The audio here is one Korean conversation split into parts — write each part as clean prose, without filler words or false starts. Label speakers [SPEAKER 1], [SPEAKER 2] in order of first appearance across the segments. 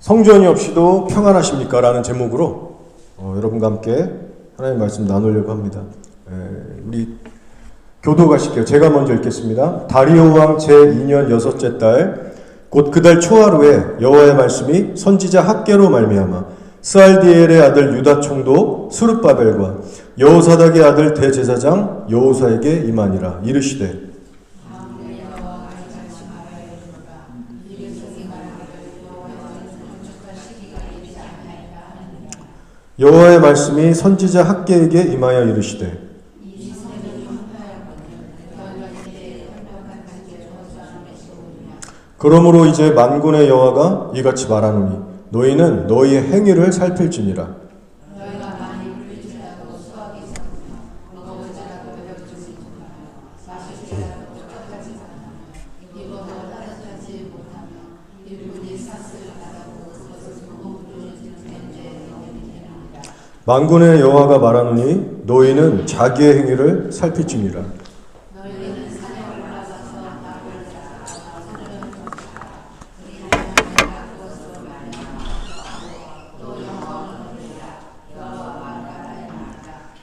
[SPEAKER 1] 성전이 없이도 평안하십니까? 라는 제목으로 여러분과 함께 하나님의 말씀 나누려고 합니다. 우리 교도 가실게요. 제가 먼저 읽겠습니다. 다리오 왕 제2년 6째 달 곧 그 달 초하루에 여호와의 말씀이 선지자 학개로 말미암아 스알디엘의 아들 유다 총독 스룹바벨과 여호사닥의 아들 대제사장 여호사에게 임하니라. 이르시되 여호와의 말씀이 선지자 학개에게 임하여 이르시되 그러므로 이제 만군의 여호와가 이같이 말하노니 너희는 너희의 행위를 살필지니라. 만군의 여호와가 말하노니 너희는 자기의 행위를 살필지니라.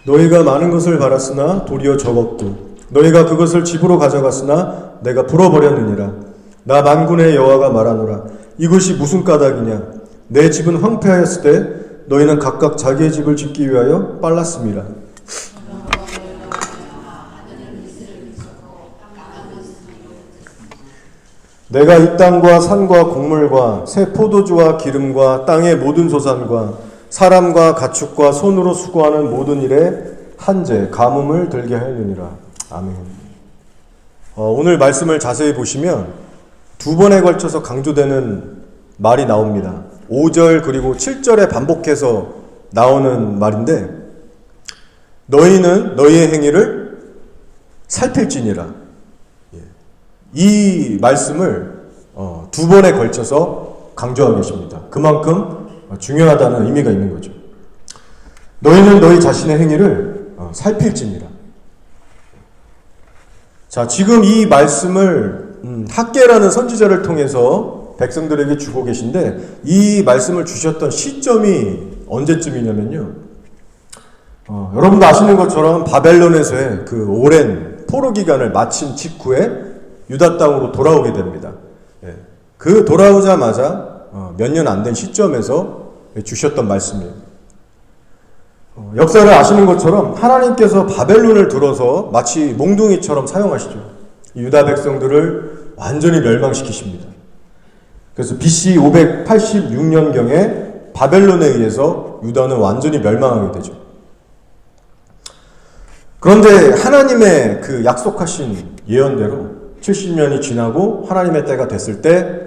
[SPEAKER 1] 너희가 많은 것을 바랐으나 도리어 적었고 너희가 그것을 집으로 가져갔으나 내가 불어버렸느니라. 나 만군의 여호와가 말하노라. 이것이 무슨 까닭이냐? 내 집은 황폐하였을 때 너희는 각각 자기의 집을 짓기 위하여 빨랐음이라. 내가 이 땅과 산과 곡물과 새 포도주와 기름과 땅의 모든 소산과 사람과 가축과 손으로 수고하는 모든 일에 한제 가뭄을 들게 하였느니라. 아멘. 오늘 말씀을 자세히 보시면 두 번에 걸쳐서 강조되는 말이 나옵니다. 5절 그리고 7절에 반복해서 나오는 말인데 너희는 너희의 행위를 살필지니라. 이 말씀을 두 번에 걸쳐서 강조하고 계십니다. 그만큼 중요하다는 의미가 있는 거죠. 너희는 너희 자신의 행위를 살필지니라. 자, 지금 이 말씀을 학개라는 선지자를 통해서 백성들에게 주고 계신데 이 말씀을 주셨던 시점이 언제쯤이냐면요. 여러분도 아시는 것처럼 바벨론에서의 그 오랜 포로 기간을 마친 직후에 유다 땅으로 돌아오게 됩니다. 그 돌아오자마자 몇 년 안 된 시점에서 주셨던 말씀이에요. 역사를 아시는 것처럼 하나님께서 바벨론을 들어서 마치 몽둥이처럼 사용하시죠. 유다 백성들을 완전히 멸망시키십니다. 그래서 BC 586년경에 바벨론에 의해서 유다는 완전히 멸망하게 되죠. 그런데 하나님의 그 약속하신 예언대로 70년이 지나고 하나님의 때가 됐을 때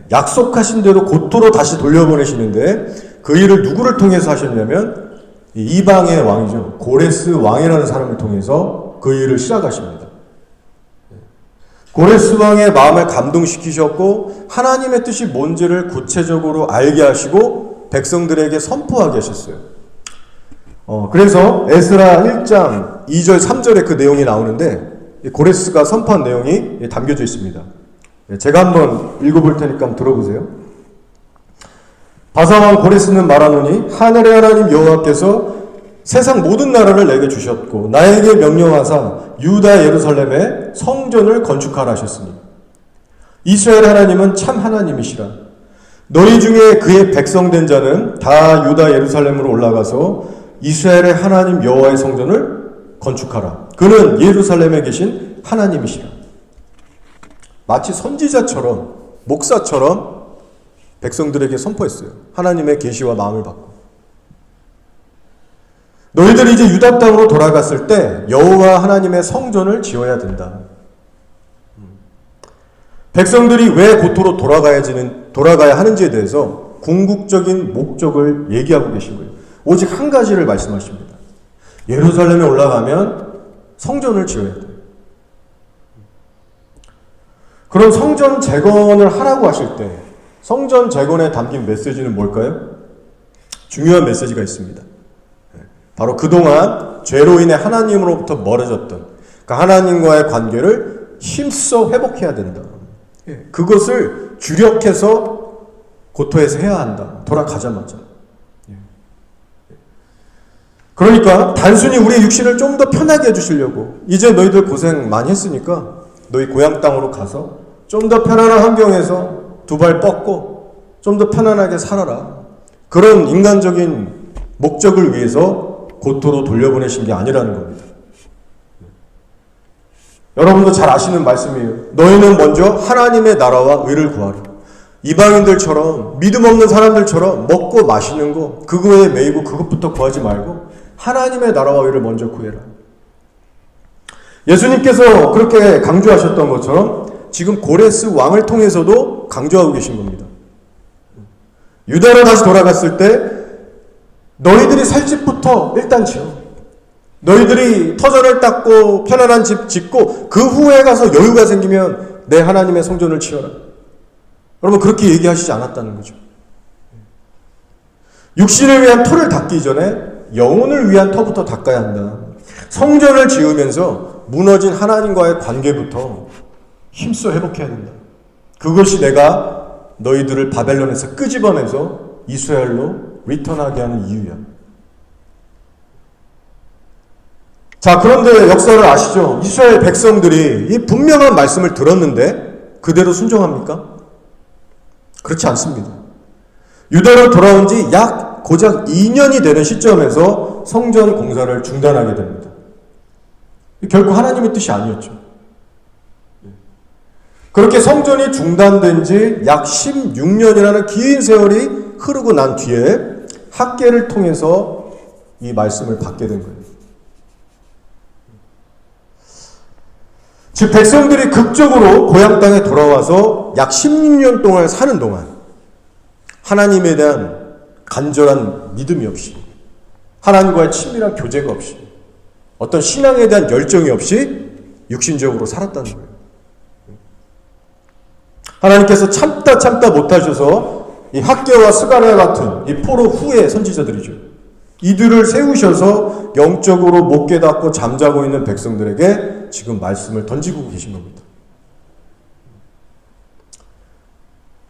[SPEAKER 1] 약속하신 대로 고토로 다시 돌려보내시는데 그 일을 누구를 통해서 하셨냐면 이방의 왕이죠. 고레스 왕이라는 사람을 통해서 그 일을 시작하십니다. 고레스 왕의 마음을 감동시키셨고 하나님의 뜻이 뭔지를 구체적으로 알게 하시고 백성들에게 선포하게 하셨어요. 그래서 에스라 1장 2절 3절에 그 내용이 나오는데 고레스가 선포한 내용이 담겨져 있습니다. 제가 한번 읽어볼 테니까 한번 들어보세요. 바사왕 고레스는 말하노니 하늘의 하나님 여호와께서 세상 모든 나라를 내게 주셨고 나에게 명령하사 유다 예루살렘에 성전을 건축하라 하셨으니 이스라엘 하나님은 참 하나님이시라. 너희 중에 그의 백성된 자는 다 유다 예루살렘으로 올라가서 이스라엘의 하나님 여호와의 성전을 건축하라. 그는 예루살렘에 계신 하나님이시라. 마치 선지자처럼 목사처럼 백성들에게 선포했어요. 하나님의 계시와 마음을 받고. 너희들이 이제 유다 땅으로 돌아갔을 때 여호와 하나님의 성전을 지어야 된다. 백성들이 왜 고토로 돌아가야 하는지에 대해서 궁극적인 목적을 얘기하고 계신 거예요. 오직 한 가지를 말씀하십니다. 예루살렘에 올라가면 성전을 지어야 돼요. 그럼 성전 재건을 하라고 하실 때 성전 재건에 담긴 메시지는 뭘까요? 중요한 메시지가 있습니다. 바로 그동안 죄로 인해 하나님으로부터 멀어졌던 그 하나님과의 관계를 힘써 회복해야 된다. 그것을 주력해서 고토에서 해야 한다. 돌아가자마자. 그러니까 단순히 우리의 육신을 좀 더 편하게 해주시려고, 이제 너희들 고생 많이 했으니까 너희 고향 땅으로 가서 좀 더 편안한 환경에서 두 발 뻗고 좀 더 편안하게 살아라. 그런 인간적인 목적을 위해서 고토로 돌려보내신 게 아니라는 겁니다. 여러분도 잘 아시는 말씀이에요. 너희는 먼저 하나님의 나라와 의를 구하라. 이방인들처럼, 믿음 없는 사람들처럼 먹고 마시는 거, 그거에 매이고 그것부터 구하지 말고 하나님의 나라와 의를 먼저 구해라. 예수님께서 그렇게 강조하셨던 것처럼 지금 고레스 왕을 통해서도 강조하고 계신 겁니다. 유다로 다시 돌아갔을 때 너희들이 살 집부터 일단 지어. 너희들이 터전을 닦고 편안한 집 짓고 그 후에 가서 여유가 생기면 내 하나님의 성전을 지어라. 여러분, 그렇게 얘기하시지 않았다는 거죠. 육신을 위한 터를 닦기 전에 영혼을 위한 터부터 닦아야 한다. 성전을 지으면서 무너진 하나님과의 관계부터 힘써 회복해야 된다. 그것이 내가 너희들을 바벨론에서 끄집어내서 이스라엘로 리턴하게 하는 이유야. 자, 그런데 역사를 아시죠? 이스라엘 백성들이 이 분명한 말씀을 들었는데 그대로 순종합니까? 그렇지 않습니다. 유다로 돌아온 지 약 고작 2년이 되는 시점에서 성전 공사를 중단하게 됩니다. 결코 하나님의 뜻이 아니었죠. 그렇게 성전이 중단된 지 약 16년이라는 긴 세월이 흐르고 난 뒤에 학계를 통해서 이 말씀을 받게 된 거예요. 즉 백성들이 극적으로 고향 땅에 돌아와서 약 16년 동안 사는 동안 하나님에 대한 간절한 믿음이 없이, 하나님과의 친밀한 교제가 없이, 어떤 신앙에 대한 열정이 없이 육신적으로 살았다는 거예요. 하나님께서 참다 못하셔서 이 학개와 스가랴 같은 이 포로 후의 선지자들이죠. 이들을 세우셔서 영적으로 못 깨닫고 잠자고 있는 백성들에게 지금 말씀을 던지고 계신 겁니다.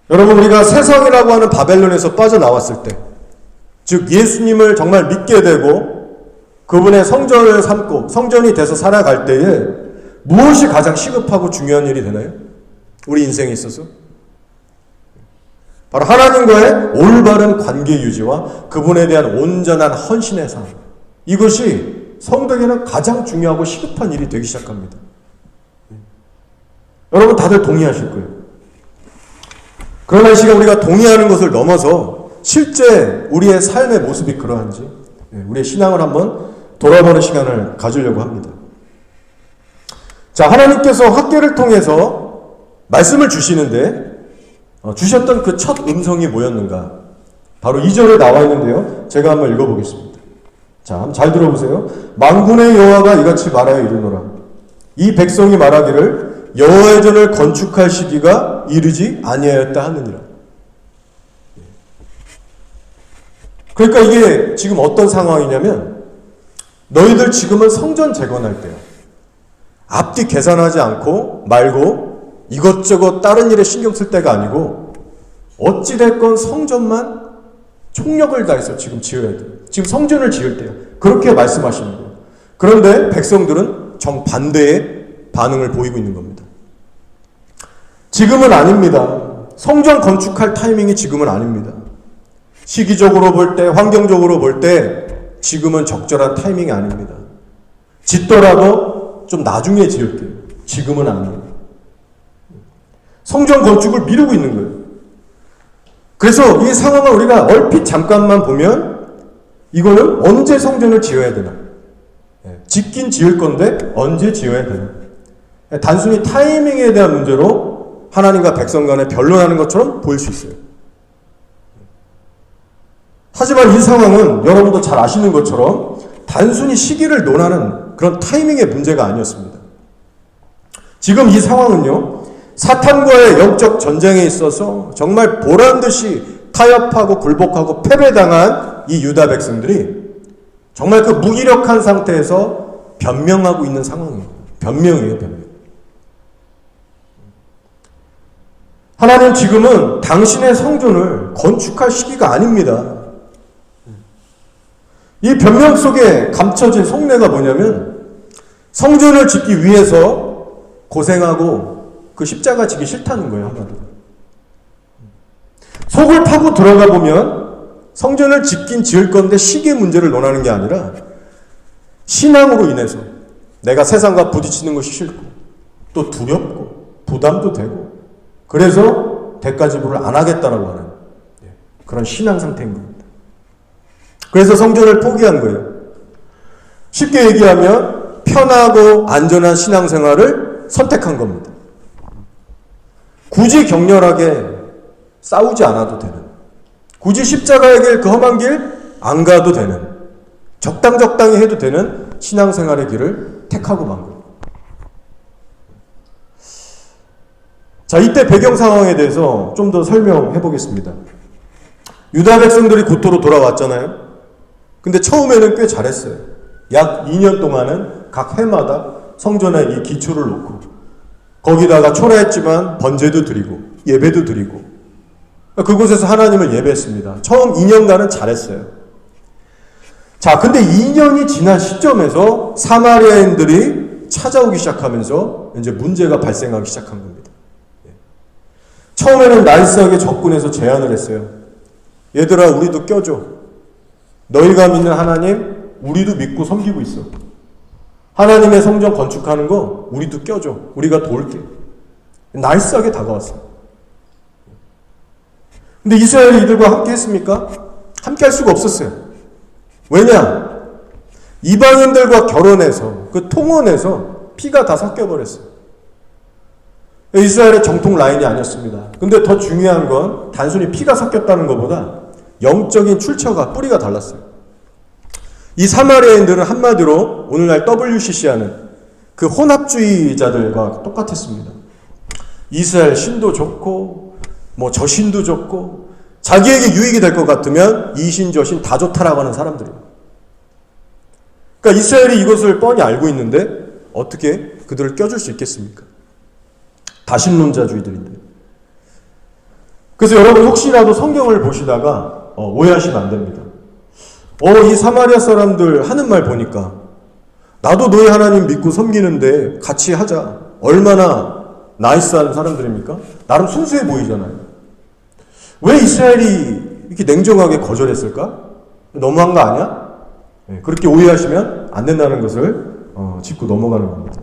[SPEAKER 1] 여러분, 우리가 세상이라고 하는 바벨론에서 빠져나왔을 때, 즉 예수님을 정말 믿게 되고 그분의 성전을 삼고 성전이 돼서 살아갈 때에 무엇이 가장 시급하고 중요한 일이 되나요? 우리 인생에 있어서 바로 하나님과의 올바른 관계 유지와 그분에 대한 온전한 헌신의 삶, 이것이 성도에게는 가장 중요하고 시급한 일이 되기 시작합니다. 여러분 다들 동의하실 거예요. 그러나 이 시간 우리가 동의하는 것을 넘어서 실제 우리의 삶의 모습이 그러한지, 우리의 신앙을 한번 돌아보는 시간을 가지려고 합니다. 자, 하나님께서 학계를 통해서 말씀을 주시는데 주셨던 그 첫 음성이 뭐였는가? 바로 2절에 나와 있는데요. 제가 한번 읽어보겠습니다. 자, 한번 잘 들어보세요. 만군의 여호와가 이같이 말하여 이르노라. 이 백성이 말하기를 여호와의 전을 건축할 시기가 이르지 아니하였다 하느니라. 그러니까 이게 지금 어떤 상황이냐면 너희들 지금은 성전 재건할 때야. 앞뒤 계산하지 않고 말고 이것저것 다른 일에 신경 쓸 때가 아니고 어찌됐건 성전만 총력을 다해서 지금 지어야 돼요. 지금 성전을 지을 때요. 그렇게 말씀하시는 거예요. 그런데 백성들은 정반대의 반응을 보이고 있는 겁니다. 지금은 아닙니다. 성전 건축할 타이밍이 지금은 아닙니다. 시기적으로 볼 때, 환경적으로 볼 때 지금은 적절한 타이밍이 아닙니다. 짓더라도 좀 나중에 지을게요. 지금은 아니에요. 성전 건축을 미루고 있는 거예요. 그래서 이 상황을 우리가 얼핏 잠깐만 보면 이거는 언제 성전을 지어야 되나? 짓긴 지을 건데 언제 지어야 되나? 단순히 타이밍에 대한 문제로 하나님과 백성 간에 변론하는 것처럼 보일 수 있어요. 하지만 이 상황은 여러분도 잘 아시는 것처럼 단순히 시기를 논하는 그런 타이밍의 문제가 아니었습니다. 지금 이 상황은요, 사탄과의 영적 전쟁에 있어서 정말 보란듯이 타협하고 굴복하고 패배당한 이 유다 백성들이 정말 그 무기력한 상태에서 변명하고 있는 상황이에요. 변명이에요, 변명. 하나님 지금은 당신의 성전을 건축할 시기가 아닙니다. 이 변명 속에 감춰진 속내가 뭐냐면 성전을 짓기 위해서 고생하고 그 십자가 지기 싫다는 거예요. 한마디로. 속을 파고 들어가 보면 성전을 짓긴 지을 건데 시기의 문제를 논하는 게 아니라 신앙으로 인해서 내가 세상과 부딪히는 것이 싫고 또 두렵고 부담도 되고 그래서 대가 지불을 안 하겠다라고 하는 그런 신앙 상태인 겁니다. 그래서 성전을 포기한 거예요. 쉽게 얘기하면 편하고 안전한 신앙생활을 선택한 겁니다. 굳이 격렬하게 싸우지 않아도 되는, 굳이 십자가의 길, 그 험한 길 안 가도 되는, 적당히 해도 되는 신앙생활의 길을 택하고 만 거예요. 자, 이때 배경 상황에 대해서 좀 더 설명해 보겠습니다. 유다 백성들이 고토로 돌아왔잖아요. 근데 처음에는 꽤 잘했어요. 약 2년 동안은 각 해마다 성전에 이 기초를 놓고 거기다가 초라했지만 번제도 드리고 예배도 드리고 그곳에서 하나님을 예배했습니다. 처음 2년간은 잘했어요. 자, 근데 2년이 지난 시점에서 사마리아인들이 찾아오기 시작하면서 이제 문제가 발생하기 시작한 겁니다. 처음에는 나이스하게 접근해서 제안을 했어요. 얘들아, 우리도 껴줘. 너희가 믿는 하나님, 우리도 믿고 섬기고 있어. 하나님의 성전 건축하는 거 우리도 껴줘. 우리가 도울게. 나이스하게 다가왔어요. 근데 이스라엘이 이들과 함께 했습니까? 함께 할 수가 없었어요. 왜냐? 이방인들과 결혼해서 그 통혼해서 피가 다 섞여버렸어요. 이스라엘의 정통 라인이 아니었습니다. 근데 더 중요한 건 단순히 피가 섞였다는 것보다 영적인 출처가, 뿌리가 달랐어요. 이 사마리아인들은 한마디로 오늘날 WCC하는 그 혼합주의자들과 똑같았습니다. 이스라엘 신도 좋고 뭐 저 신도 좋고 자기에게 유익이 될 것 같으면 이 신 저 신 다 좋다라고 하는 사람들이에요. 그러니까 이스라엘이 이것을 뻔히 알고 있는데 어떻게 그들을 껴줄 수 있겠습니까? 다신론자주의들인데. 그래서 여러분 혹시라도 성경을 보시다가 오해하시면 안 됩니다. 이 사마리아 사람들 하는 말 보니까 나도 너희 하나님 믿고 섬기는데 같이 하자. 얼마나 나이스한 사람들입니까? 나름 순수해 보이잖아요. 왜 이스라엘이 이렇게 냉정하게 거절했을까? 너무한 거 아니야? 그렇게 오해하시면 안 된다는 것을 짚고 넘어가는 겁니다.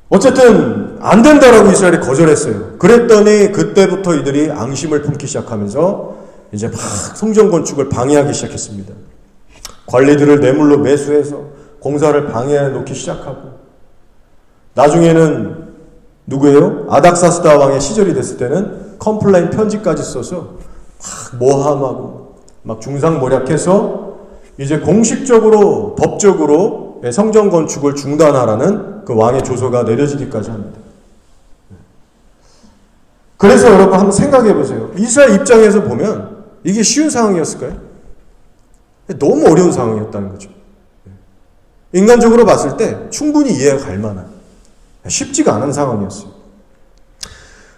[SPEAKER 1] 어쨌든 안 된다라고 이스라엘이 거절했어요. 그랬더니 그때부터 이들이 앙심을 품기 시작하면서 이제 막 성전 건축을 방해하기 시작했습니다. 관리들을 뇌물로 매수해서 공사를 방해해 놓기 시작하고 나중에는 누구예요? 아닥사스다 왕의 시절이 됐을 때는 컴플레인 편지까지 써서 막 모함하고 막 중상모략해서 이제 공식적으로 법적으로 성전 건축을 중단하라는 그 왕의 조서가 내려지기까지 합니다. 그래서 여러분 한번 생각해 보세요. 이스라엘 입장에서 보면 이게 쉬운 상황이었을까요? 너무 어려운 상황이었다는 거죠. 인간적으로 봤을 때 충분히 이해가 갈 만한 쉽지가 않은 상황이었어요.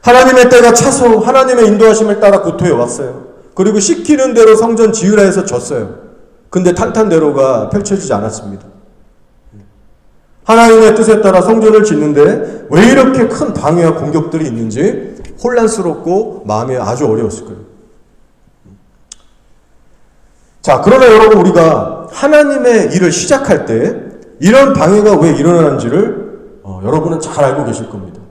[SPEAKER 1] 하나님의 때가 차서 하나님의 인도하심을 따라 고토에 왔어요. 그리고 시키는 대로 성전 지으라 해서 졌어요. 근데 탄탄대로가 펼쳐지지 않았습니다. 하나님의 뜻에 따라 성전을 짓는데 왜 이렇게 큰 방해와 공격들이 있는지 혼란스럽고 마음이 아주 어려웠을 거예요. 자, 그러나 여러분 우리가 하나님의 일을 시작할 때 이런 방해가 왜 일어나는지를 여러분은 잘 알고 계실 겁니다.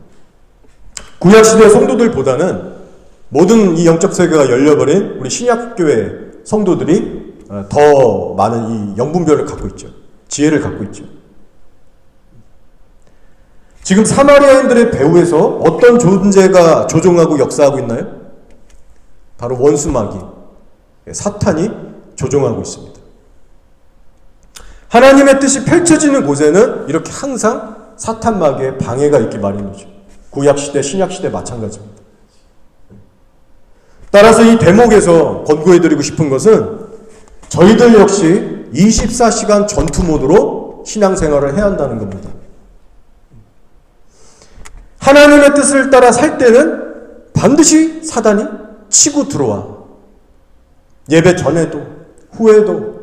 [SPEAKER 1] 구약시대 성도들보다는 모든 이 영적 세계가 열려버린 우리 신약교회 성도들이 더 많은 이 영분별을 갖고 있죠. 지혜를 갖고 있죠. 지금 사마리아인들의 배후에서 어떤 존재가 조종하고 역사하고 있나요? 바로 원수마귀, 사탄이 조종하고 있습니다. 하나님의 뜻이 펼쳐지는 곳에는 이렇게 항상 사탄 마귀의 방해가 있기 마련이죠. 구약시대, 신약시대 마찬가지입니다. 따라서 이 대목에서 권고해드리고 싶은 것은 저희들 역시 24시간 전투 모드로 신앙생활을 해야 한다는 겁니다. 하나님의 뜻을 따라 살 때는 반드시 사단이 치고 들어와. 예배 전에도 후에도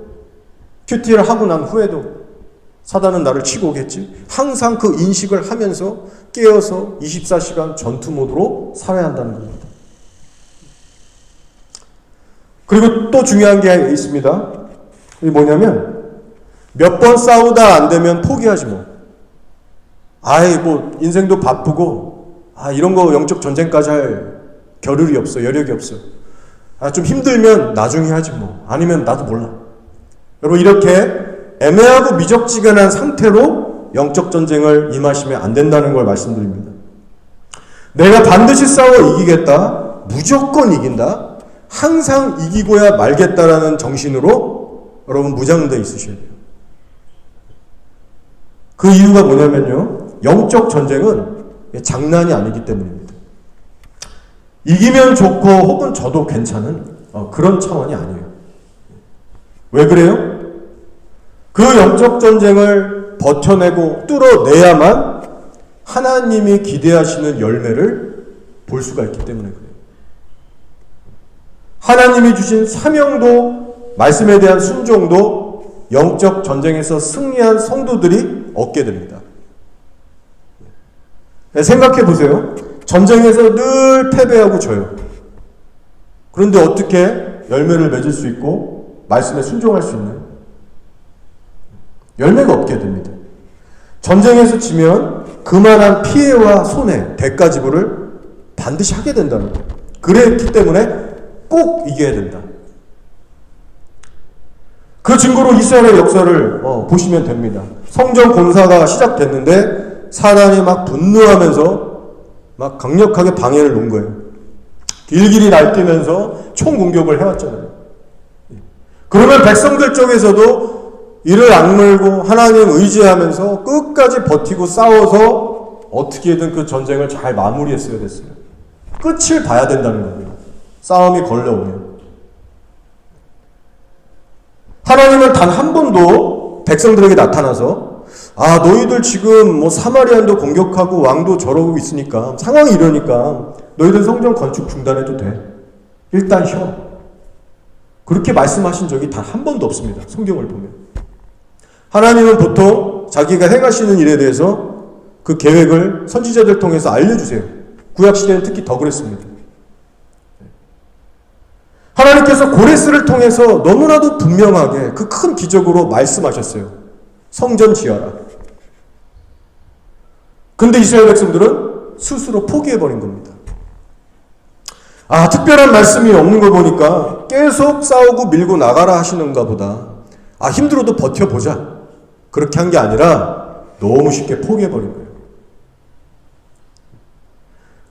[SPEAKER 1] 큐티를 하고 난 후에도 사단은 나를 치고 오겠지. 항상 그 인식을 하면서 깨어서 24시간 전투 모드로 살아야 한다는 겁니다. 그리고 또 중요한 게 있습니다. 이게 뭐냐면 몇 번 싸우다 안 되면 포기하지 뭐. 인생도 바쁘고 이런 거 영적 전쟁까지 할 겨를이 없어. 여력이 없어. 좀 힘들면 나중에 하지 뭐. 아니면 나도 몰라. 여러분, 이렇게 애매하고 미적지근한 상태로 영적 전쟁을 임하시면 안 된다는 걸 말씀드립니다. 내가 반드시 싸워 이기겠다. 무조건 이긴다. 항상 이기고야 말겠다라는 정신으로 여러분 무장되어 있으셔야 돼요. 그 이유가 뭐냐면요. 영적 전쟁은 장난이 아니기 때문입니다. 이기면 좋고 혹은 져도 괜찮은 그런 차원이 아니에요. 왜 그래요? 그 영적 전쟁을 버텨내고 뚫어내야만 하나님이 기대하시는 열매를 볼 수가 있기 때문에 그래요. 하나님이 주신 사명도 말씀에 대한 순종도 영적 전쟁에서 승리한 성도들이 얻게 됩니다. 생각해 보세요. 전쟁에서 늘 패배하고 져요. 그런데 어떻게 열매를 맺을 수 있고 말씀에 순종할 수 있나요? 열매가 없게 됩니다. 전쟁에서 지면 그만한 피해와 손해, 대가 지불을 반드시 하게 된다는 거예요. 그랬기 때문에 꼭 이겨야 된다. 그 증거로 이스라엘의 역사를 보시면 됩니다. 성전 공사가 시작됐는데 사단이 막 분노하면서 막 강력하게 방해를 놓은 거예요. 길길이 날뛰면서 총공격을 해왔잖아요. 그러면 백성들 쪽에서도 이를 악물고 하나님 의지하면서 끝까지 버티고 싸워서 어떻게든 그 전쟁을 잘 마무리했어야 됐어요. 끝을 봐야 된다는 겁니다. 싸움이 걸려오면. 하나님은 단 한 번도 백성들에게 나타나서 너희들 지금 사마리안도 공격하고 왕도 저러고 있으니까 상황이 이러니까 너희들 성전 건축 중단해도 돼. 일단 쉬어. 그렇게 말씀하신 적이 단 한 번도 없습니다. 성경을 보면. 하나님은 보통 자기가 행하시는 일에 대해서 그 계획을 선지자들 통해서 알려주세요. 구약시대는 특히 더 그랬습니다. 하나님께서 고레스를 통해서 너무나도 분명하게 그 큰 기적으로 말씀하셨어요. 성전 지어라. 근데 이스라엘 백성들은 스스로 포기해버린 겁니다. 특별한 말씀이 없는 거 보니까 계속 싸우고 밀고 나가라 하시는가 보다. 힘들어도 버텨보자. 그렇게 한 게 아니라 너무 쉽게 포기해버린 거예요.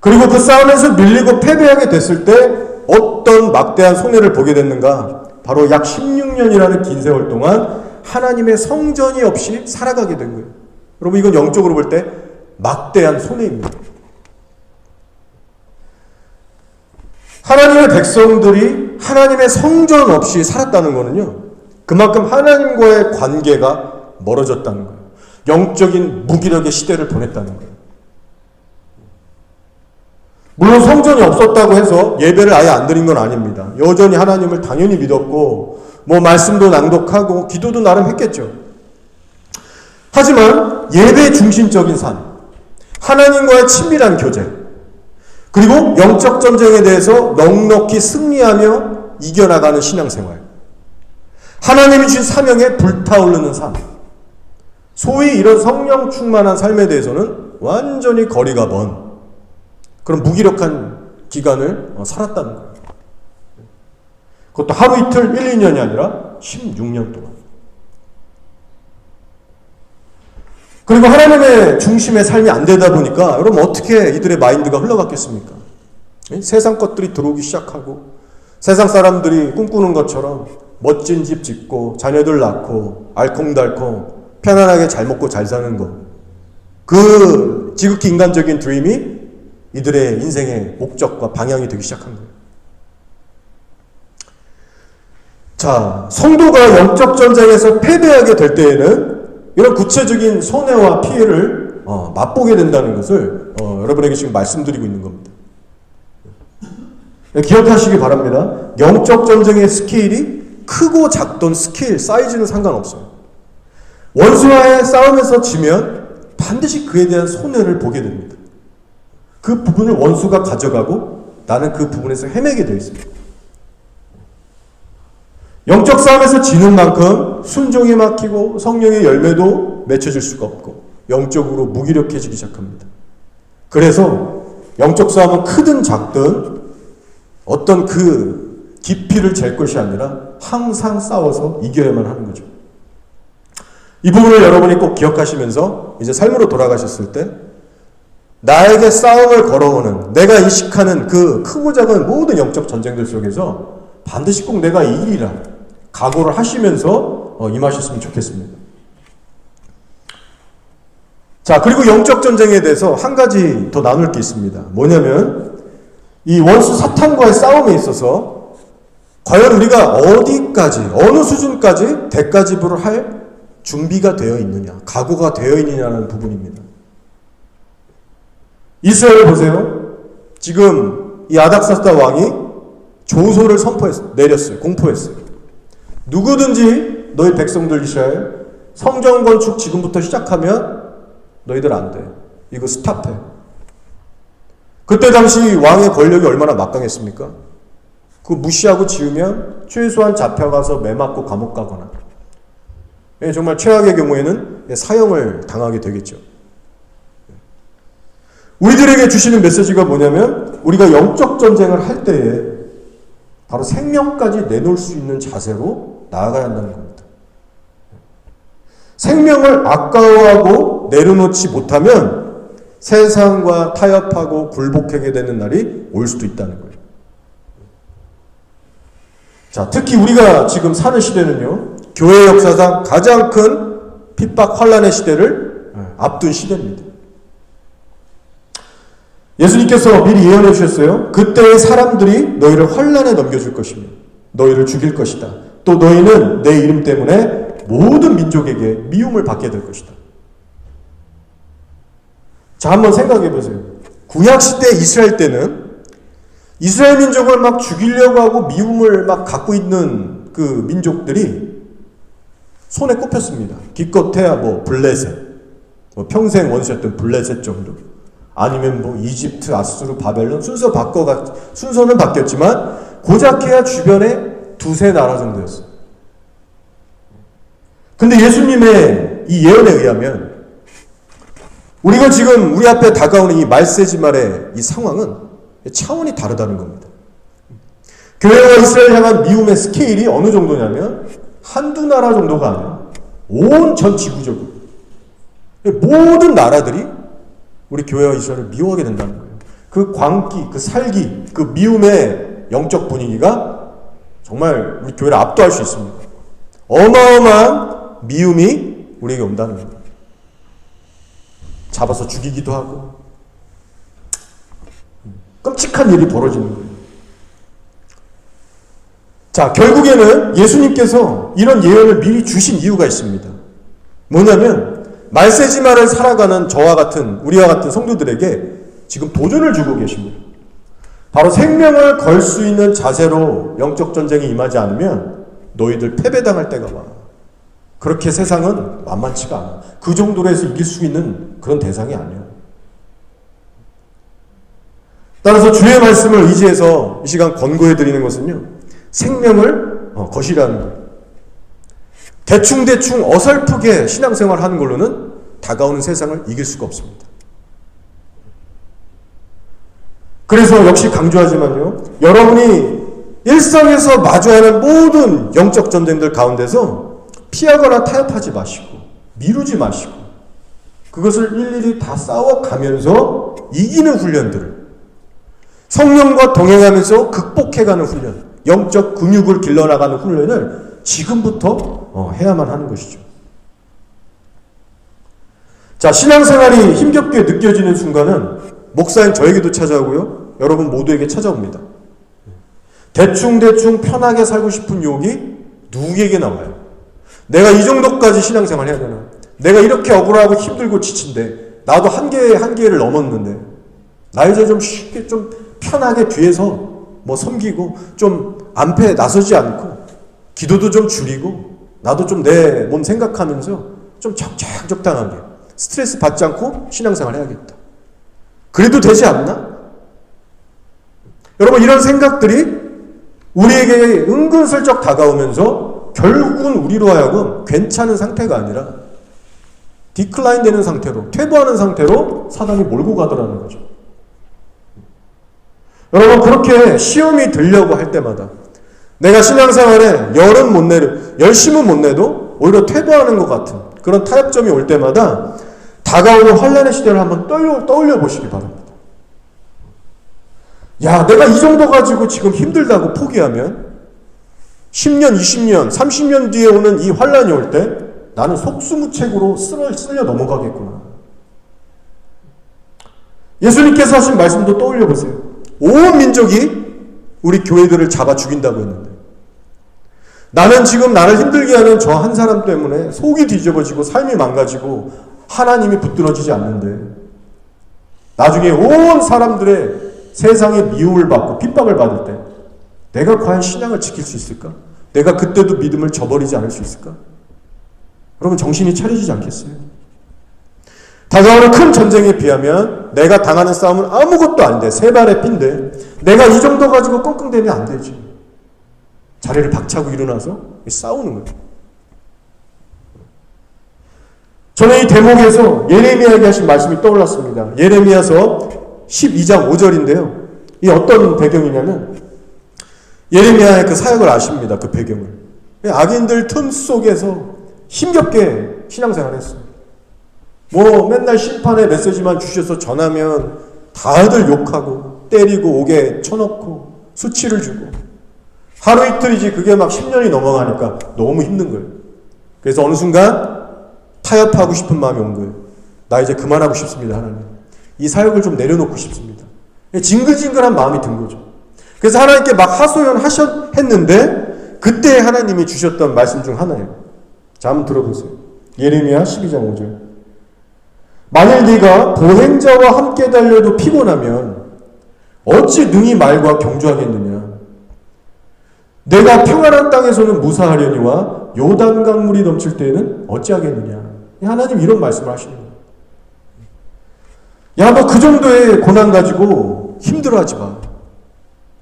[SPEAKER 1] 그리고 그 싸움에서 밀리고 패배하게 됐을 때 어떤 막대한 손해를 보게 됐는가? 바로 약 16년이라는 긴 세월 동안 하나님의 성전이 없이 살아가게 된 거예요. 여러분, 이건 영적으로 볼 때 막대한 손해입니다. 하나님의 백성들이 하나님의 성전 없이 살았다는 거는요, 그만큼 하나님과의 관계가 멀어졌다는 거예요. 영적인 무기력의 시대를 보냈다는 거예요. 물론 성전이 없었다고 해서 예배를 아예 안 드린 건 아닙니다. 여전히 하나님을 당연히 믿었고 말씀도 낭독하고 기도도 나름 했겠죠. 하지만 예배 중심적인 삶, 하나님과의 친밀한 교제, 그리고 영적 전쟁에 대해서 넉넉히 승리하며 이겨나가는 신앙생활, 하나님이 주신 사명에 불타오르는 삶, 소위 이런 성령 충만한 삶에 대해서는 완전히 거리가 먼 그런 무기력한 기간을 살았다는 거예요. 그것도 하루 이틀 1, 2년이 아니라 16년 동안. 그리고 하나님의 중심의 삶이 안 되다 보니까 여러분 어떻게 이들의 마인드가 흘러갔겠습니까? 세상 것들이 들어오기 시작하고 세상 사람들이 꿈꾸는 것처럼 멋진 집 짓고 자녀들 낳고 알콩달콩 편안하게 잘 먹고 잘 사는 것, 그 지극히 인간적인 드림이 이들의 인생의 목적과 방향이 되기 시작한 거예요. 자, 성도가 영적 전쟁에서 패배하게 될 때에는 이런 구체적인 손해와 피해를 맛보게 된다는 것을 여러분에게 지금 말씀드리고 있는 겁니다. 기억하시기 바랍니다. 영적 전쟁의 스케일이 크고 작던 스케일, 사이즈는 상관없어요. 원수와의 싸움에서 지면 반드시 그에 대한 손해를 보게 됩니다. 그 부분을 원수가 가져가고 나는 그 부분에서 헤매게 되어 있습니다. 영적 싸움에서 지는 만큼 순종이 막히고 성령의 열매도 맺혀질 수가 없고 영적으로 무기력해지기 시작합니다. 그래서 영적 싸움은 크든 작든 어떤 그 깊이를 잴 것이 아니라 항상 싸워서 이겨야만 하는 거죠. 이 부분을 여러분이 꼭 기억하시면서 이제 삶으로 돌아가셨을 때 나에게 싸움을 걸어오는, 내가 인식하는 그 크고 작은 모든 영적 전쟁들 속에서 반드시 꼭 내가 이기리라 각오를 하시면서 임하셨으면 좋겠습니다. 자, 그리고 영적 전쟁에 대해서 한 가지 더 나눌 게 있습니다. 뭐냐면 이 원수 사탄과의 싸움에 있어서 과연 우리가 어디까지, 어느 수준까지 대가 지불을 할 준비가 되어 있느냐, 각오가 되어 있느냐는 부분입니다. 이스라엘 보세요. 지금 이 아닥사스다 왕이 조소를 내렸어요. 공포했어요. 누구든지 너희 백성들 이스라엘 성전 건축 지금부터 시작하면 너희들 안 돼. 이거 스탑해. 그때 당시 왕의 권력이 얼마나 막강했습니까? 그거 무시하고 지으면 최소한 잡혀가서 매 맞고 감옥 가거나 정말 최악의 경우에는 사형을 당하게 되겠죠. 우리들에게 주시는 메시지가 뭐냐면 우리가 영적 전쟁을 할 때에 바로 생명까지 내놓을 수 있는 자세로 나아가야 한다는 겁니다. 생명을 아까워하고 내려놓지 못하면 세상과 타협하고 굴복하게 되는 날이 올 수도 있다는 거예요. 자, 특히 우리가 지금 사는 시대는요, 교회 역사상 가장 큰 핍박 환란의 시대를 앞둔 시대입니다. 예수님께서 미리 예언해 주셨어요. 그때의 사람들이 너희를 환란에 넘겨줄 것이며 너희를 죽일 것이다. 또 너희는 내 이름 때문에 모든 민족에게 미움을 받게 될 것이다. 자, 한번 생각해 보세요. 구약시대 이스라엘 때는 이스라엘 민족을 막 죽이려고 하고 미움을 막 갖고 있는 그 민족들이 손에 꼽혔습니다. 기껏해야 블레셋, 평생 원수였던 블레셋 정도, 아니면 이집트, 아수르, 바벨론, 순서는 바뀌었지만 고작해야 주변에 두세 나라 정도였어요. 근데 예수님의 이 예언에 의하면 우리가 지금 우리 앞에 다가오는 이 말세지말의 이 상황은 차원이 다르다는 겁니다. 교회와 이스라엘 향한 미움의 스케일이 어느 정도냐면 한두 나라 정도가 아니라 온 전 지구적으로 모든 나라들이 우리 교회와 이스라엘을 미워하게 된다는 거예요. 그 광기, 그 살기, 그 미움의 영적 분위기가 정말 우리 교회를 압도할 수 있습니다. 어마어마한 미움이 우리에게 온다는 겁니다. 잡아서 죽이기도 하고 끔찍한 일이 벌어지는 거예요. 자, 결국에는 예수님께서 이런 예언을 미리 주신 이유가 있습니다. 뭐냐면 말세지말을 살아가는 저와 같은, 우리와 같은 성도들에게 지금 도전을 주고 계십니다. 바로 생명을 걸 수 있는 자세로 영적 전쟁에 임하지 않으면 너희들 패배당할 때가 와. 그렇게 세상은 만만치가 않아. 그 정도로 해서 이길 수 있는 그런 대상이 아니에요. 따라서 주의 말씀을 의지해서 이 시간 권고해 드리는 것은요, 생명을 거시라는 거예요. 대충 어설프게 신앙생활 하는 걸로는 다가오는 세상을 이길 수가 없습니다. 그래서 역시 강조하지만요, 여러분이 일상에서 마주하는 모든 영적 전쟁들 가운데서 피하거나 타협하지 마시고 미루지 마시고 그것을 일일이 다 싸워가면서 이기는 훈련들을, 성령과 동행하면서 극복해가는 훈련, 영적 근육을 길러나가는 훈련을 지금부터 해야만 하는 것이죠. 자, 신앙생활이 힘겹게 느껴지는 순간은 목사인 저에게도 찾아오고요, 여러분 모두에게 찾아옵니다. 대충 편하게 살고 싶은 욕이 누구에게 나와요. 내가 이 정도까지 신앙생활 해야 되나? 내가 이렇게 억울하고 힘들고 지친데, 나도 한계를 넘었는데 나 이제 좀 쉽게 좀 편하게 뒤에서 뭐 섬기고 좀 안패에 나서지 않고 기도도 좀 줄이고 나도 좀 내 몸 생각하면서 좀 적당하게 스트레스 받지 않고 신앙생활 해야겠다. 그래도 되지 않나? 여러분, 이런 생각들이 우리에게 은근슬쩍 다가오면서 결국은 우리로 하여금 괜찮은 상태가 아니라 디클라인 되는 상태로, 퇴보하는 상태로 사단이 몰고 가더라는 거죠. 여러분, 그렇게 시험이 들려고 할 때마다 내가 신앙생활에 열은 못 내려, 열심은 못 내도 오히려 퇴보하는 것 같은 그런 타협점이 올 때마다 다가오는 환난의 시대를 한번 떠올려 보시기 바랍니다. 야, 내가 이 정도 가지고 지금 힘들다고 포기하면 10년, 20년, 30년 뒤에 오는 이 환난이 올 때 나는 속수무책으로 쓸려 넘어가겠구나. 예수님께서 하신 말씀도 떠올려 보세요. 온 민족이 우리 교회들을 잡아 죽인다고 했는데 나는 지금 나를 힘들게 하는 저 한 사람 때문에 속이 뒤집어지고 삶이 망가지고 하나님이 붙들어지지 않는데 나중에 온 사람들의 세상에 미움을 받고 핍박을 받을 때 내가 과연 신앙을 지킬 수 있을까? 내가 그때도 믿음을 저버리지 않을 수 있을까? 여러분, 정신이 차려지지 않겠어요? 다가오는 큰 전쟁에 비하면 내가 당하는 싸움은 아무것도 안 돼. 세 발의 핀데 내가 이 정도 가지고 끙끙대면 안 되지. 자리를 박차고 일어나서 싸우는 거예요. 저는 이 대목에서 예레미야에게 하신 말씀이 떠올랐습니다. 예레미야서 12장 5절인데요. 이 어떤 배경이냐면 예레미야의 그 사역을 아십니다. 그 배경을. 악인들 틈 속에서 힘겹게 신앙생활을 했어요. 뭐 맨날 심판의 메시지만 주셔서 전하면 다들 욕하고 때리고 옥에 쳐넣고 수치를 주고 하루 이틀이지 그게 막 10년이 넘어가니까 너무 힘든 거예요. 그래서 어느 순간 타협하고 싶은 마음이 온 거예요. 나 이제 그만하고 싶습니다, 하나님. 이 사역을 좀 내려놓고 싶습니다. 징글징글한 마음이 든 거죠. 그래서 하나님께 막 하소연했는데 그때 하나님이 주셨던 말씀 중 하나예요. 자, 한번 들어보세요. 예레미야 12장 5절. 만일 네가 보행자와 함께 달려도 피곤하면 어찌 능히 말과 경주하겠느냐. 내가 평안한 땅에서는 무사하려니와 요단 강물이 넘칠 때에는 어찌하겠느냐. 하나님 이런 말씀을 하시는 거예요. 야, 너 그 정도의 고난 가지고 힘들어하지 마.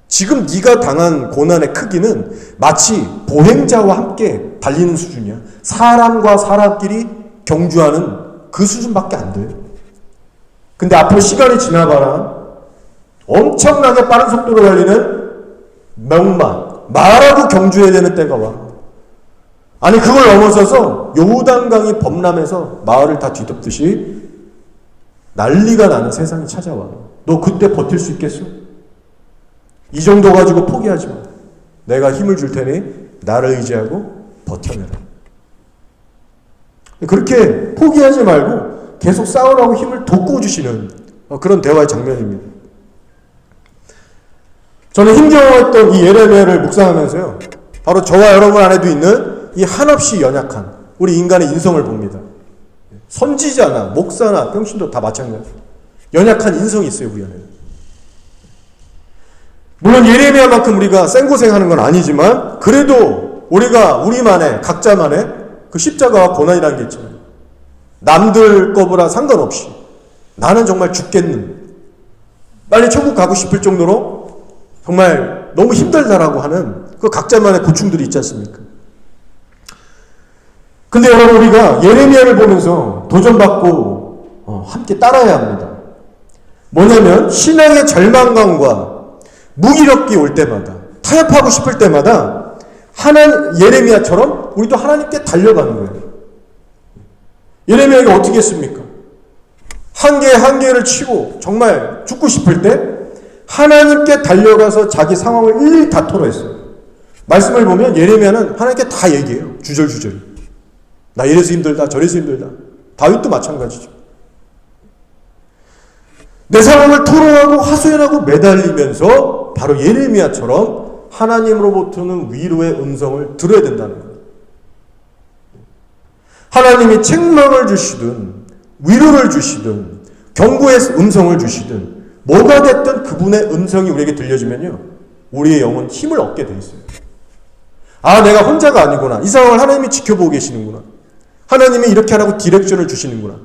[SPEAKER 1] 지금 네가 당한 고난의 크기는 마치 보행자와 함께 달리는 수준이야. 사람과 사람끼리 경주하는 그 수준밖에 안 돼요. 근데 앞으로 시간이 지나봐라. 엄청나게 빠른 속도로 달리는 말하고 경주해야 되는 때가 와. 아니, 그걸 넘어서서 요단강이 범람해서 마을을 다 뒤덮듯이 난리가 나는 세상이 찾아와. 너 그때 버틸 수 있겠어? 이 정도 가지고 포기하지 마. 내가 힘을 줄 테니 나를 의지하고 버텨내라. 그렇게 포기하지 말고 계속 싸우라고 힘을 돋궈주시는 그런 대화의 장면입니다. 저는 힘겨워했던 이 예레미야를 묵상하면서요, 바로 저와 여러분 안에도 있는 이 한없이 연약한 우리 인간의 인성을 봅니다. 선지자나 목사나 병신도 다 마찬가지예요. 연약한 인성이 있어요, 우리 안에. 물론 예레미야만큼 우리가 생고생하는 건 아니지만 그래도 우리만의 각자만의 그 십자가와 고난이라는 게 있잖아요. 남들 거보다 상관없이 나는 정말 죽겠는, 빨리 천국 가고 싶을 정도로 정말 너무 힘들다라고 하는 그 각자만의 고충들이 있지 않습니까? 근데 여러분, 우리가 예레미야를 보면서 도전받고 함께 따라야 합니다. 뭐냐면 신앙의 절망감과 무기력이 올 때마다, 타협하고 싶을 때마다 예레미야처럼 우리도 하나님께 달려가는 거예요. 예레미야가 어떻게 했습니까? 한계를 치고 정말 죽고 싶을 때 하나님께 달려가서 자기 상황을 일일이 다 토로했어요. 말씀을 보면 예레미야는 하나님께 다 얘기해요. 주절주절. 나 이래서 힘들다, 저래서 힘들다. 다윗도 마찬가지죠. 내 상황을 토로하고 하소연하고 매달리면서 바로 예레미야처럼 하나님으로부터는 위로의 음성을 들어야 된다는 거예요. 하나님이 책망을 주시든 위로를 주시든 경고의 음성을 주시든 뭐가 됐든 그분의 음성이 우리에게 들려지면요, 우리의 영혼 힘을 얻게 돼 있어요. 아, 내가 혼자가 아니구나. 이 상황을 하나님이 지켜보고 계시는구나. 하나님이 이렇게 하라고 디렉션을 주시는구나.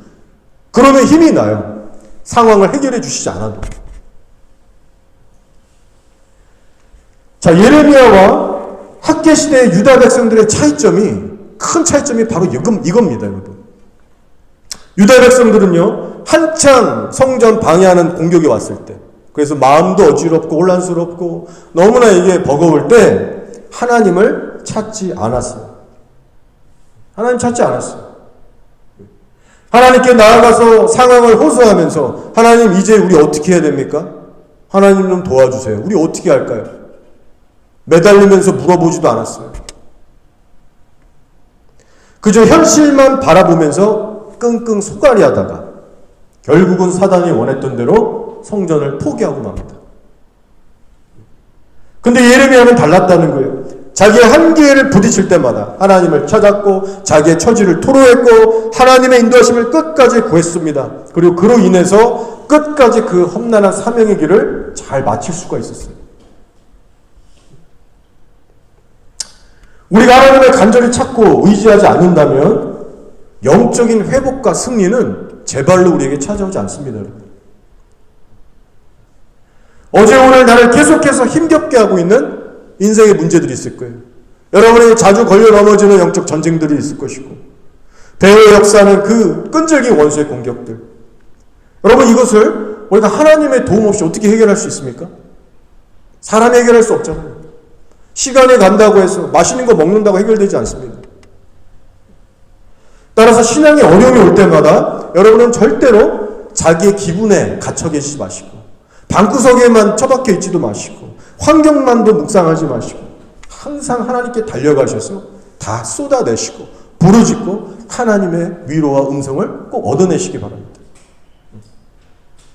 [SPEAKER 1] 그러면 힘이 나요. 상황을 해결해 주시지 않아도. 자, 예레미야와 학개시대의 유다 백성들의 큰 차이점이 바로 이겁니다, 여러분. 유다 백성들은요, 한창 성전 방해하는 공격이 왔을 때, 그래서 마음도 어지럽고 혼란스럽고 너무나 이게 버거울 때 하나님을 찾지 않았어요. 하나님 찾지 않았어요. 하나님께 나아가서 상황을 호소하면서 하나님, 이제 우리 어떻게 해야 됩니까? 하나님 좀 도와주세요. 우리 어떻게 할까요? 매달리면서 물어보지도 않았어요. 그저 현실만 바라보면서 끙끙 소갈이하다가 결국은 사단이 원했던 대로 성전을 포기하고 맙니다. 근데 예레미야는 달랐다는 거예요. 자기의 한계를 부딪힐 때마다 하나님을 찾았고 자기의 처지를 토로했고 하나님의 인도하심을 끝까지 구했습니다. 그리고 그로 인해서 끝까지 그 험난한 사명의 길을 잘 마칠 수가 있었어요. 우리가 하나님을 간절히 찾고 의지하지 않는다면 영적인 회복과 승리는 제발로 우리에게 찾아오지 않습니다. 어제 오늘 나를 계속해서 힘겹게 하고 있는 인생의 문제들이 있을 거예요. 여러분에게 자주 걸려 넘어지는 영적 전쟁들이 있을 것이고, 배후의 역사는 그 끈질긴 원수의 공격들. 여러분, 이것을 우리가 하나님의 도움 없이 어떻게 해결할 수 있습니까? 사람이 해결할 수 없잖아요. 시간이 간다고 해서 맛있는 거 먹는다고 해결되지 않습니다. 따라서 신앙의 어려움이 올 때마다 여러분은 절대로 자기의 기분에 갇혀 계시지 마시고, 방구석에만 처박혀 있지도 마시고, 환경만도 묵상하지 마시고, 항상 하나님께 달려가셔서 다 쏟아내시고 부르짖고 하나님의 위로와 음성을 꼭 얻어내시기 바랍니다.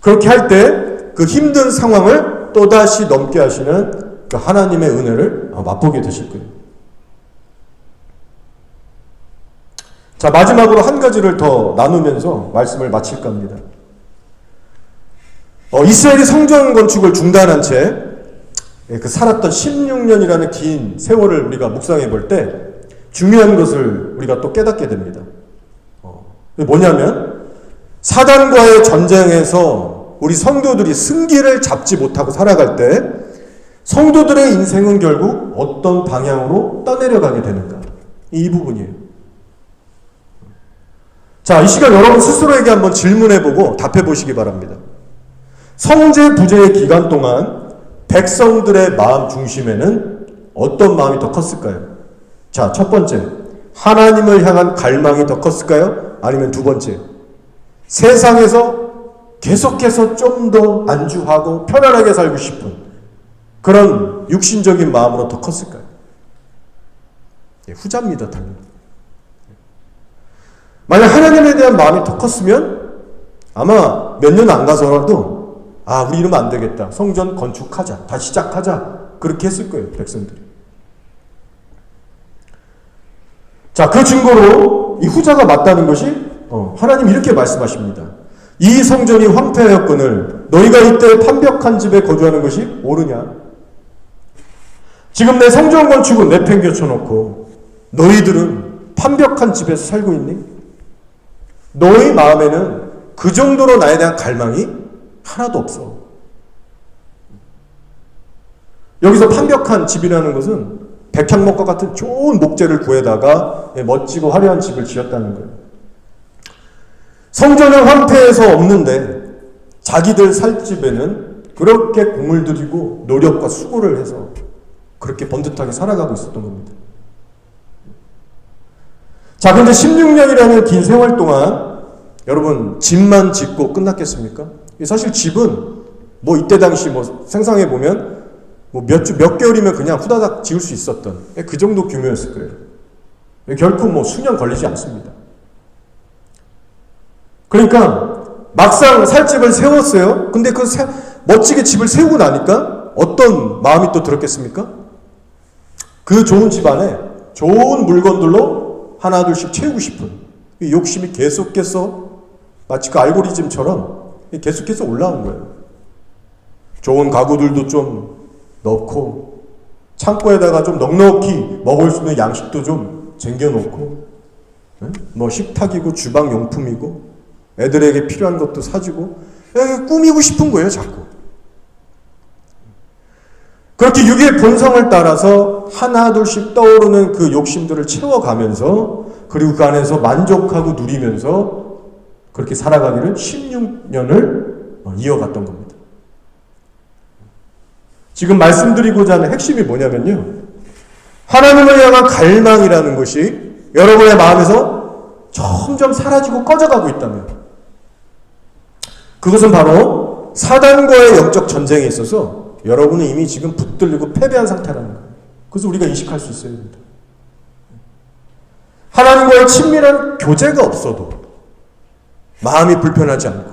[SPEAKER 1] 그렇게 할 때 그 힘든 상황을 또다시 넘게 하시는 그 하나님의 은혜를 맛보게 되실 거예요. 자, 마지막으로 한 가지를 더 나누면서 말씀을 마칠까 합니다. 이스라엘이 성전 건축을 중단한 채 그 살았던 16년이라는 긴 세월을 우리가 묵상해 볼 때 중요한 것을 우리가 또 깨닫게 됩니다. 뭐냐면 사단과의 전쟁에서 우리 성도들이 승기를 잡지 못하고 살아갈 때 성도들의 인생은 결국 어떤 방향으로 떠내려가게 되는가, 이 부분이에요. 자, 이 시간 여러분 스스로에게 한번 질문해보고 답해보시기 바랍니다. 성제 부재의 기간 동안 백성들의 마음 중심에는 어떤 마음이 더 컸을까요? 자, 첫 번째, 하나님을 향한 갈망이 더 컸을까요? 아니면 두 번째, 세상에서 계속해서 좀 더 안주하고 편안하게 살고 싶은 그런 육신적인 마음으로 더 컸을까요? 후자입니다, 당연히. 만약 하나님에 대한 마음이 더 컸으면 아마 몇 년 안 가서라도 우리 이러면 안 되겠다, 성전 건축하자, 다시 시작하자, 그렇게 했을 거예요, 백성들이. 자, 그 증거로 이 후자가 맞다는 것이 하나님 이렇게 말씀하십니다. 이 성전이 황폐하였거늘 너희가 이때 판벽한 집에 거주하는 것이 옳으냐? 지금 내 성전 건축은 내팽개쳐 놓고 너희들은 판벽한 집에서 살고 있니? 너희 마음에는 그 정도로 나에 대한 갈망이 하나도 없어. 여기서 판벽한 집이라는 것은 백향목과 같은 좋은 목재를 구해다가 멋지고 화려한 집을 지었다는 거예요. 성전은 황폐해서 없는데 자기들 살 집에는 그렇게 공을 들이고 노력과 수고를 해서 그렇게 번듯하게 살아가고 있었던 겁니다. 자, 근데 16년이라는 긴 세월 동안 여러분 집만 짓고 끝났겠습니까? 사실 집은 이때 당시 생각해 보면 몇 개월이면 그냥 후다닥 지을 수 있었던 그 정도 규모였을 거예요. 결코 수년 걸리지 않습니다. 그러니까 막상 살 집을 세웠어요. 근데 그 멋지게 집을 세우고 나니까 어떤 마음이 또 들었겠습니까? 그 좋은 집 안에 좋은 물건들로 하나둘씩 채우고 싶은 욕심이 계속해서 마치 그 알고리즘처럼 계속해서 올라온 거예요. 좋은 가구들도 좀 넣고, 창고에다가 좀 넉넉히 먹을 수 있는 양식도 좀 쟁겨놓고, 뭐 식탁이고 주방용품이고 애들에게 필요한 것도 사주고, 꾸미고 싶은 거예요, 자꾸. 그렇게 육의 본성을 따라서 하나둘씩 떠오르는 그 욕심들을 채워가면서, 그리고 그 안에서 만족하고 누리면서 그렇게 살아가기를 16년을 이어갔던 겁니다. 지금 말씀드리고자 하는 핵심이 뭐냐면요, 하나님을 향한 갈망이라는 것이 여러분의 마음에서 점점 사라지고 꺼져가고 있다면, 그것은 바로 사단과의 영적 전쟁에 있어서 여러분은 이미 지금 붙들리고 패배한 상태라는 거예요. 그래서 우리가 인식할 수 있어야 됩니다. 하나님과의 친밀한 교제가 없어도 마음이 불편하지 않고,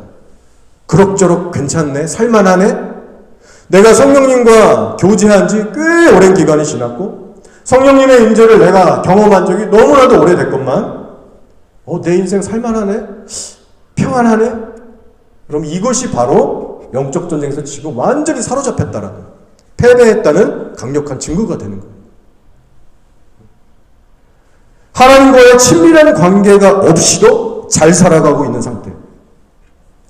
[SPEAKER 1] 그럭저럭 괜찮네, 살만하네, 내가 성령님과 교제한 지 꽤 오랜 기간이 지났고 성령님의 임재를 내가 경험한 적이 너무나도 오래됐건만 내 인생 살만하네, 평안하네, 그럼 이것이 바로 영적 전쟁에서 지금 완전히 사로잡혔다라는, 패배했다는 강력한 증거가 되는 거예요. 하나님과의 친밀한 관계가 없이도 잘 살아가고 있는 상태,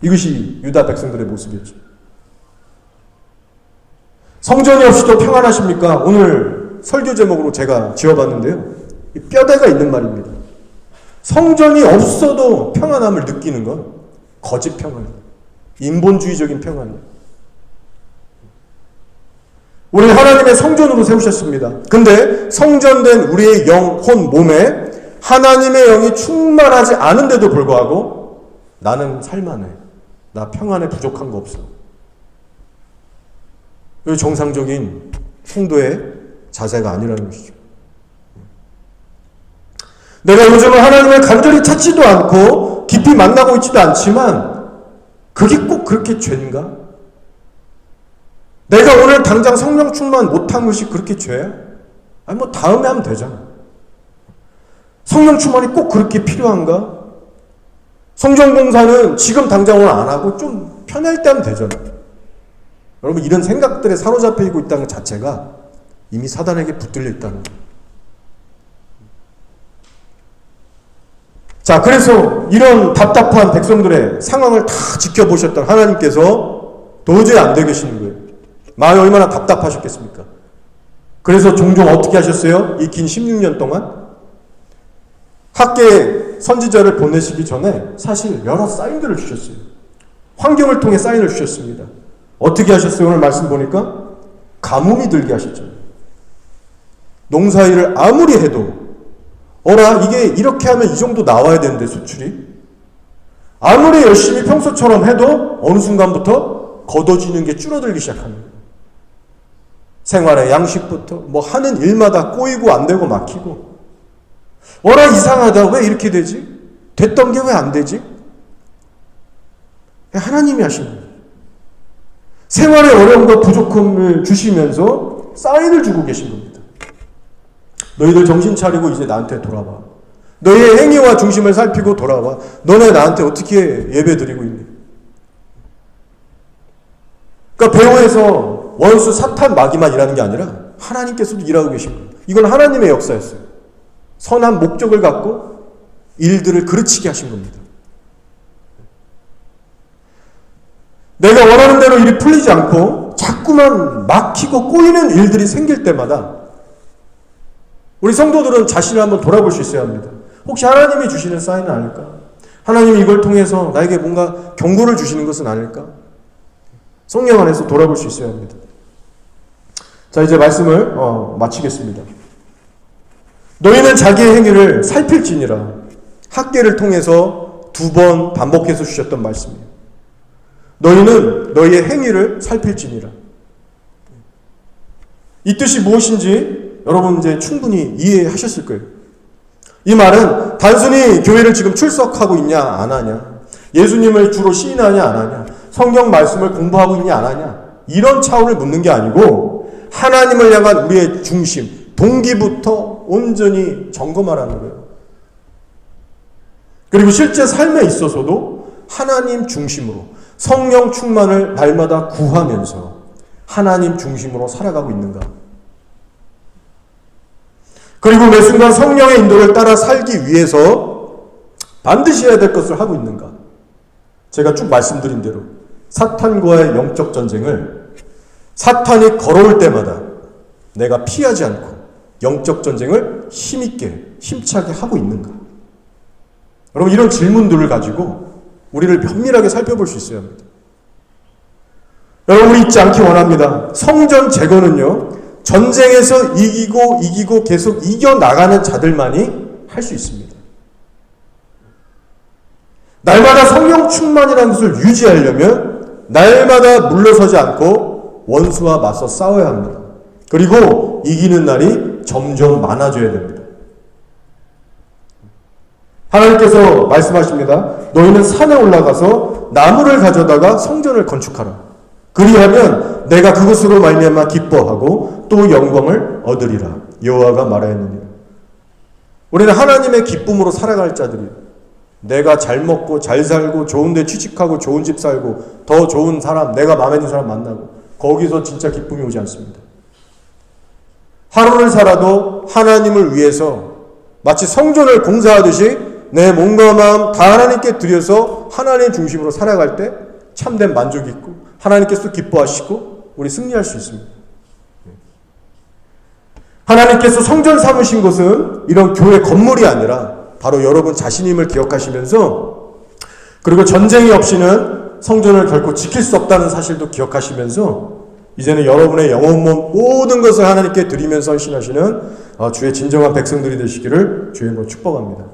[SPEAKER 1] 이것이 유다 백성들의 모습이었죠. 성전이 없이도 평안하십니까? 오늘 설교 제목으로 제가 지어봤는데요, 뼈대가 있는 말입니다. 성전이 없어도 평안함을 느끼는 건 거짓 평안이에요. 인본주의적인 평안이에요. 우리 하나님의 성전으로 세우셨습니다. 근데 성전된 우리의 영, 혼, 몸에 하나님의 영이 충만하지 않은데도 불구하고 나는 살만해, 나 평안에 부족한 거 없어. 이 정상적인 성도의 자세가 아니라는 것이죠. 내가 요즘은 하나님을 간절히 찾지도 않고 깊이 만나고 있지도 않지만 그게 꼭 그렇게 죄인가? 내가 오늘 당장 성령 충만 못한 것이 그렇게 죄야? 아니 뭐 다음에 하면 되잖아. 성령 충만이 꼭 그렇게 필요한가? 성전 공사는 지금 당장 오늘 안 하고 좀 편할 때 하면 되잖아. 여러분, 이런 생각들에 사로잡히고 있다는 것 자체가 이미 사단에게 붙들려 있다는 거예요. 자, 그래서 이런 답답한 백성들의 상황을 다 지켜보셨던 하나님께서 도저히 안 되겠시는 거예요. 마음이 얼마나 답답하셨겠습니까? 그래서 종종 어떻게 하셨어요? 이 긴 16년 동안 학계 선지자를 보내시기 전에 사실 여러 사인들을 주셨어요. 환경을 통해 사인을 주셨습니다. 어떻게 하셨어요? 오늘 말씀 보니까 가뭄이 들게 하셨죠. 농사일을 아무리 해도 이게 이렇게 하면 이 정도 나와야 되는데 수출이 아무리 열심히 평소처럼 해도 어느 순간부터 걷어지는 게 줄어들기 시작하는 거예요. 생활의 양식부터 뭐 하는 일마다 꼬이고 안 되고 막히고 이상하다, 왜 이렇게 되지? 됐던 게 왜 안 되지? 하나님이 하신 거예요. 생활의 어려움과 부족함을 주시면서 사인을 주고 계신 겁니다. 너희들 정신 차리고 이제 나한테 돌아와. 너희의 행위와 중심을 살피고 돌아와. 너네 나한테 어떻게 예배 드리고 있니? 그러니까 배후에서 원수 사탄 마귀만 일하는 게 아니라 하나님께서도 일하고 계신 거예요. 이건 하나님의 역사였어요. 선한 목적을 갖고 일들을 그르치게 하신 겁니다. 내가 원하는 대로 일이 풀리지 않고 자꾸만 막히고 꼬이는 일들이 생길 때마다 우리 성도들은 자신을 한번 돌아볼 수 있어야 합니다. 혹시 하나님이 주시는 사인은 아닐까? 하나님이 이걸 통해서 나에게 뭔가 경고를 주시는 것은 아닐까? 성령 안에서 돌아볼 수 있어야 합니다. 자, 이제 말씀을 마치겠습니다. 너희는 자기의 행위를 살필지니라. 학계를 통해서 2번 반복해서 주셨던 말씀이에요. 너희는 너희의 행위를 살필지니라. 이 뜻이 무엇인지 여러분 이제 충분히 이해하셨을 거예요. 이 말은 단순히 교회를 지금 출석하고 있냐 안 하냐, 예수님을 주로 시인하냐 안 하냐, 성경 말씀을 공부하고 있냐 안 하냐, 이런 차원을 묻는 게 아니고 하나님을 향한 우리의 중심, 동기부터 온전히 점검하라는 거예요. 그리고 실제 삶에 있어서도 하나님 중심으로 성령 충만을 날마다 구하면서 하나님 중심으로 살아가고 있는가? 그리고 매 순간 성령의 인도를 따라 살기 위해서 반드시 해야 될 것을 하고 있는가? 제가 쭉 말씀드린 대로 사탄과의 영적 전쟁을 사탄이 걸어올 때마다 내가 피하지 않고 영적 전쟁을 힘있게 힘차게 하고 있는가? 여러분, 이런 질문들을 가지고 우리를 면밀하게 살펴볼 수 있어야 합니다. 여러분, 우리 잊지 않기 원합니다. 성전 재건은요, 전쟁에서 이기고 계속 이겨나가는 자들만이 할 수 있습니다. 날마다 성령 충만이라는 것을 유지하려면 날마다 물러서지 않고 원수와 맞서 싸워야 합니다. 그리고 이기는 날이 점점 많아져야 됩니다. 하나님께서 말씀하십니다. 너희는 산에 올라가서 나무를 가져다가 성전을 건축하라. 그리하면 내가 그것으로 말미암아 기뻐하고 또 영광을 얻으리라. 여호와가 말하였느니라. 우리는 하나님의 기쁨으로 살아갈 자들이에요. 내가 잘 먹고 잘 살고 좋은 데 취직하고 좋은 집 살고 더 좋은 사람, 내가 마음에 드는 사람 만나고 거기서 진짜 기쁨이 오지 않습니다. 하루를 살아도 하나님을 위해서 마치 성전을 공사하듯이 내 몸과 마음 다 하나님께 드려서 하나님 중심으로 살아갈 때 참된 만족이 있고 하나님께서 기뻐하시고 우리 승리할 수 있습니다. 하나님께서 성전 삼으신 것은 이런 교회 건물이 아니라 바로 여러분 자신임을 기억하시면서, 그리고 전쟁이 없이는 성전을 결코 지킬 수 없다는 사실도 기억하시면서 이제는 여러분의 영혼 몸 모든 것을 하나님께 드리면서 헌신하시는 주의 진정한 백성들이 되시기를 주의 이름으로 축복합니다.